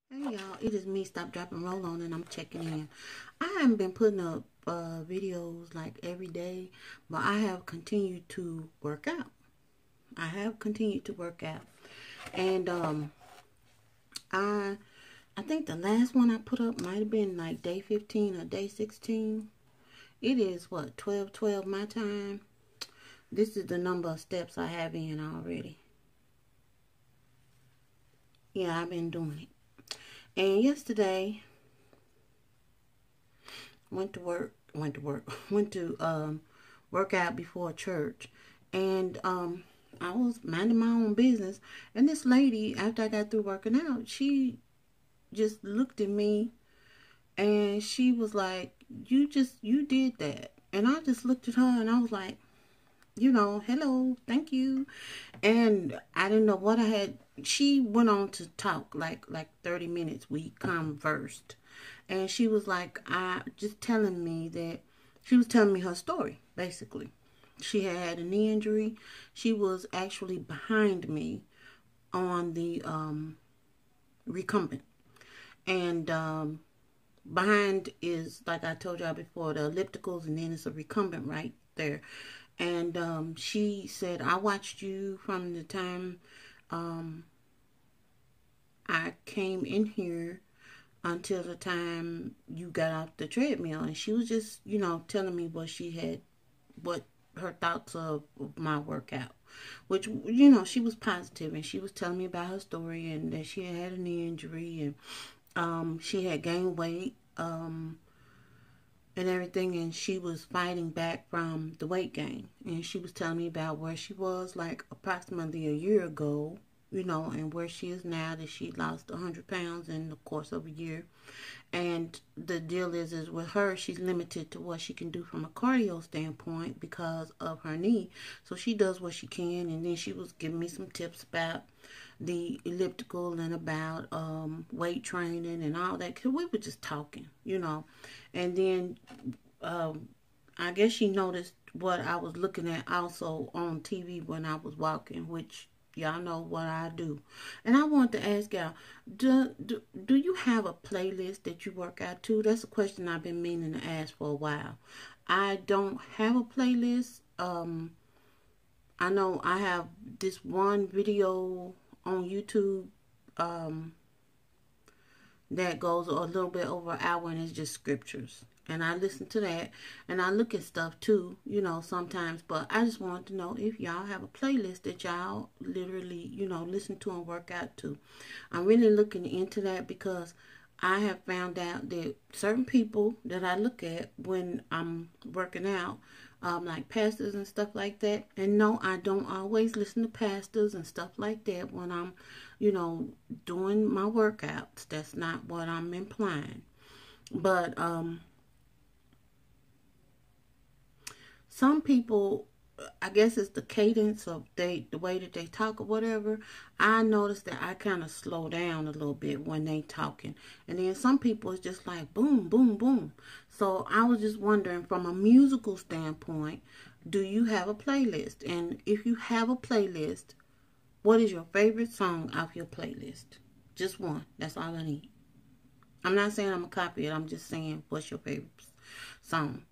Hey y'all, it is me, Stop, Drop, and Roll On, and I'm checking in. I haven't been putting up videos like every day, but I have continued to work out. I have continued to work out, and I I think the last one I put up might have been like day 15 or day 16. It is what 12:12 my time. This is the number of steps I have in already. Yeah, I've been doing it. And yesterday went to work out before church, and I was minding my own business, and this lady, after I got through working out, she just looked at me and she was like, you did that. And I just looked at her and I was like, hello, thank you. And I didn't know what I had. She went on to talk like 30 minutes. We conversed. And she was like, I just telling me that she was telling me her story, basically. She had a knee injury. She was actually behind me on the recumbent. And behind is, like I told y'all before, the ellipticals, and then it's a recumbent right there. And she said, I watched you from the time um, I came in here until the time you got off the treadmill. And she was just, telling me what her thoughts of my workout. Which, she was positive, and she was telling me about her story and that she had a knee injury, and she had gained weight. And everything, and she was fighting back from the weight gain, and she was telling me about where she was like approximately a year ago, and where she is now, that she lost 100 pounds in the course of a year. And the deal is with her, she's limited to what she can do from a cardio standpoint because of her knee. So she does what she can, and then she was giving me some tips about the elliptical and about weight training and all that. Cause we were just talking. And then I guess she noticed what I was looking at also on TV when I was walking, which y'all know what I do. And I want to ask y'all, do you have a playlist that you work out to? That's a question I've been meaning to ask for a while. I don't have a playlist. I know I have this one video on YouTube um, that goes a little bit over an hour, and it's just scriptures. And I listen to that, and I look at stuff too, sometimes. But I just wanted to know if y'all have a playlist that y'all literally, listen to and work out to. I'm really looking into that because I have found out that certain people that I look at when I'm working out, like pastors and stuff like that. And no, I don't always listen to pastors and stuff like that when I'm, you know, doing my workouts. That's not what I'm implying. But some people, I guess it's the cadence of the way that they talk or whatever. I notice that I kind of slow down a little bit when they talking, and then some people it's just like boom, boom, boom. So I was just wondering, from a musical standpoint, do you have a playlist? And if you have a playlist, what is your favorite song off your playlist? Just one. That's all I need. I'm not saying I'm gonna copy it. I'm just saying, what's your favorite song?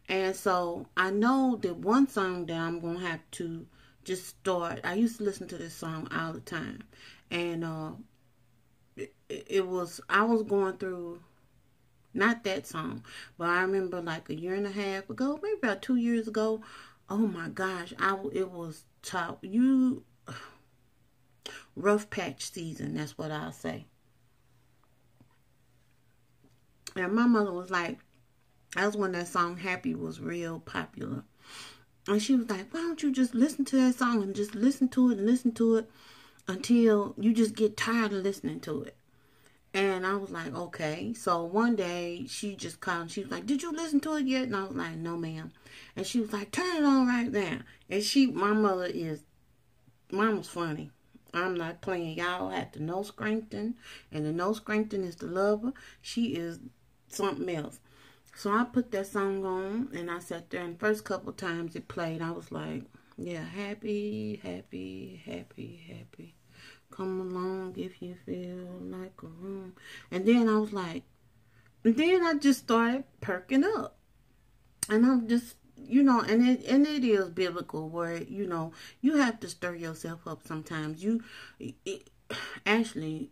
And so I know that one song that I'm going to have to just start. I used to listen to this song all the time. And I was going through, not that song, but I remember like a year and a half ago, maybe about 2 years ago. Oh my gosh, it was top. Rough patch season, that's what I'll say. And my mother was like, that was when that song Happy was real popular. And she was like, why don't you just listen to that song and just listen to it and listen to it until you just get tired of listening to it. And I was like, okay. So one day she just called and she was like, did you listen to it yet? And I was like, no, ma'am. And she was like, turn it on right now. And mama's funny. I'm not playing. Y'all at the No Scrankton. And the No Scrankton is the lover. She is something else. So I put that song on, and I sat there, and the first couple of times it played, I was like, yeah, happy, happy, happy, happy. Come along if you feel like a room. And then I was like, and then I just started perking up. And I'm just, and it is biblical where, you have to stir yourself up sometimes. Actually,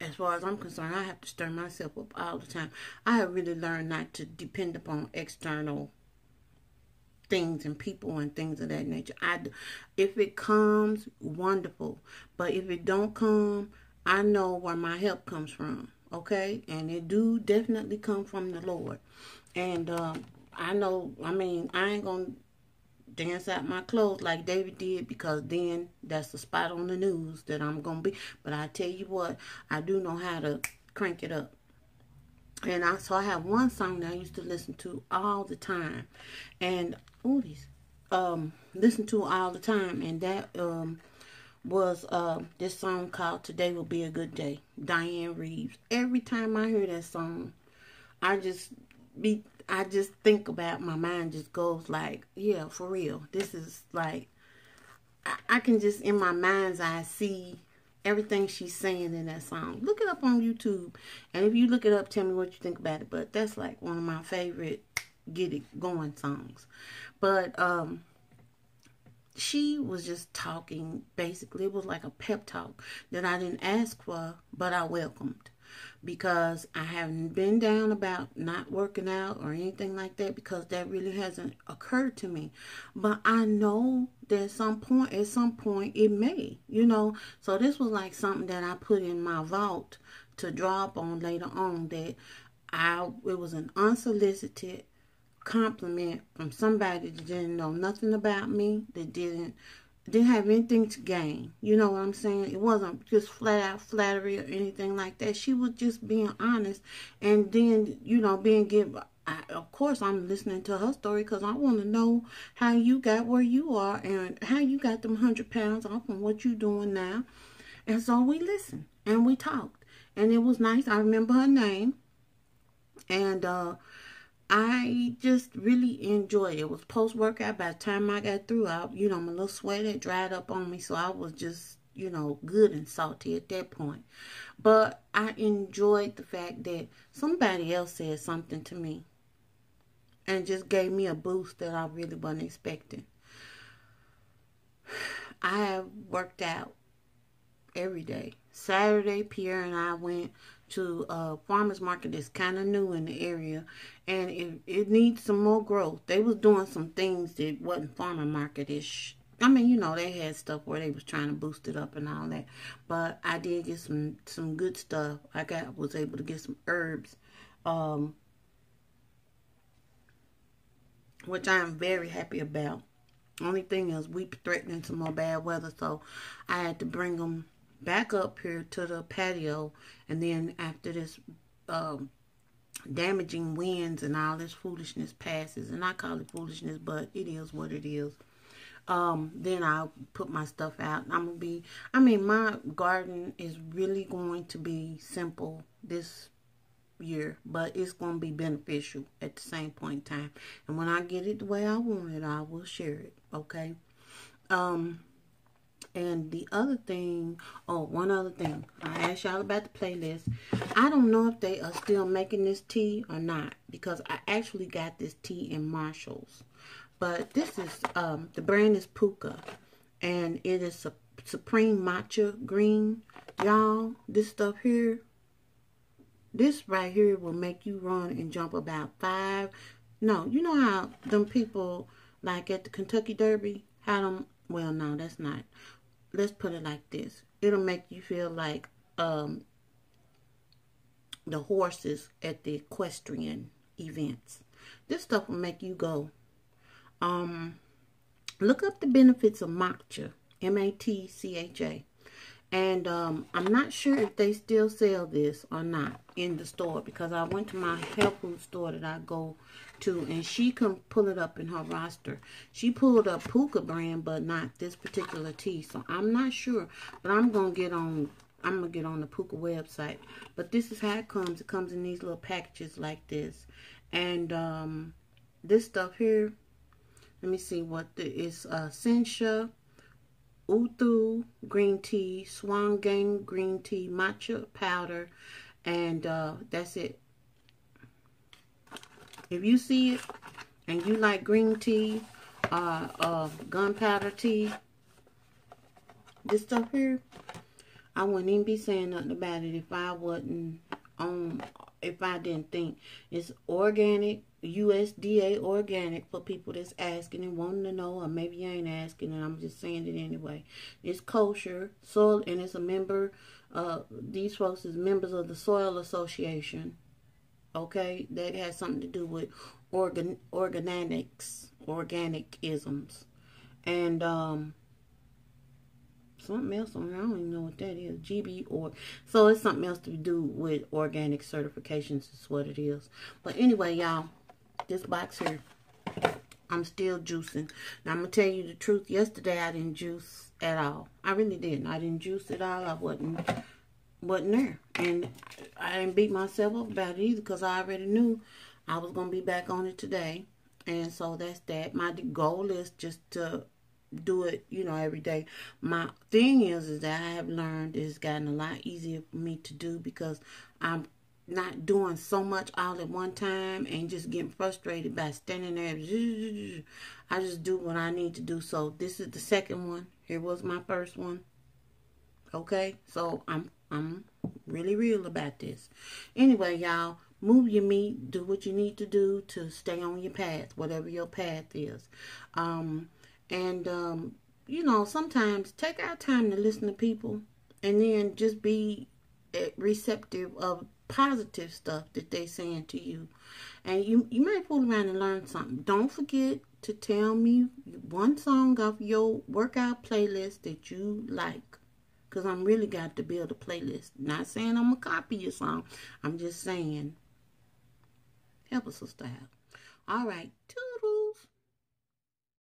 as far as I'm concerned, I have to stir myself up all the time. I have really learned not to depend upon external things and people and things of that nature. If it comes, wonderful. But if it don't come, I know where my help comes from. Okay? And it do definitely come from the Lord. And I know, I ain't going to dance out my clothes like David did, because then that's the spot on the news that I'm going to be. But I tell you what, I do know how to crank it up. And I have one song that I used to listen to all the time. And, listen to all the time. And that was this song called Today Will Be a Good Day, Diane Reeves. Every time I hear that song, I just think about, my mind just goes like, yeah, for real. This is like, I can just, in my mind's eye, see everything she's saying in that song. Look it up on YouTube. And if you look it up, tell me what you think about it. But that's like one of my favorite get it going songs. But she was just talking, basically. It was like a pep talk that I didn't ask for, but I welcomed. Because I haven't been down about not working out or anything like that, because that really hasn't occurred to me. But I know that at some point it may, So this was like something that I put in my vault to drop on later on, that it was an unsolicited compliment from somebody that didn't know nothing about me, that didn't have anything to gain. You know what I'm saying? It wasn't just flat out flattery or anything like that. She was just being honest. And then, being given, of course, I'm listening to her story, because I want to know how you got where you are and how you got them 100 pounds off and what you doing now. And so we listened and we talked. And it was nice. I remember her name. And, I just really enjoyed it. It was post-workout. By the time I got through, my little sweat had dried up on me. So I was just, good and salty at that point. But I enjoyed the fact that somebody else said something to me and just gave me a boost that I really wasn't expecting. I have worked out every day. Saturday, Pierre and I went to a farmer's market that's kind of new in the area, and it needs some more growth. They was doing some things that wasn't farmer market-ish. They had stuff where they was trying to boost it up and all that. But I did get some good stuff. Was able to get some herbs, which I am very happy about. Only thing is, we threatening some more bad weather, so I had to bring them back up here to the patio. And then after this damaging winds and all this foolishness passes, and I call it foolishness, but it is what it is, then I'll put my stuff out. My garden is really going to be simple this year, but it's going to be beneficial at the same point in time. And when I get it the way I want it, I will share it, okay? And the other thing, one other thing. I asked y'all about the playlist. I don't know if they are still making this tea or not, because I actually got this tea in Marshall's. But this is, the brand is Puka, and it is Supreme Matcha Green. Y'all, this stuff here, this right here will make you run and jump about 5. No, you know how them people, like at the Kentucky Derby, well, no, that's not. Let's put it like this. It'll make you feel like the horses at the equestrian events. This stuff will make you go. Look up the benefits of matcha, M-A-T-C-H-A. And I'm not sure if they still sell this or not in the store, because I went to my health food store that I go to, and she can pull it up in her roster. She pulled up Puka brand, but not this particular tea. So I'm not sure, but I'm gonna get on the Puka website. But this is how it comes. It comes in these little packages like this. And this stuff here, let me see what it's Sencha, Uthu green tea, Swan Gang green tea, matcha powder, And that's it. If you see it and you like green tea, gunpowder tea, this stuff here, I wouldn't even be saying nothing about it if I wasn't if I didn't think it's organic, USDA organic, for people that's asking and wanting to know, or maybe you ain't asking and I'm just saying it anyway. It's kosher, soil, and it's a member, these folks is members of the Soil Association. Okay, that has something to do with organicisms, and something else on here. I don't even know what that is. GB or so it's something else to do with organic certifications is what it is. But anyway, y'all, this box here, I'm still juicing. Now I'm gonna tell you the truth. Yesterday I didn't juice at all. I really didn't. I didn't juice at all. I wasn't there, and I didn't beat myself up about it either because I already knew I was gonna be back on it today. And so that's that. My goal is just to do it, you know, every day. My thing is that I have learned it's gotten a lot easier for me to do because I'm not doing so much all at one time and just getting frustrated by standing there. I just do what I need to do. So this is the second one. Here was my first one. Okay, so I'm really real about this. Anyway, y'all, move your meat. Do what you need to do to stay on your path, whatever your path is. You know, sometimes take our time to listen to people and then just be receptive of positive stuff that they're saying to you. And you might fool around and learn something. Don't forget to tell me one song off your workout playlist that you like. Because I'm really got to build a playlist. Not saying I'm going to copy your song. I'm just saying, help us, sister out. All right.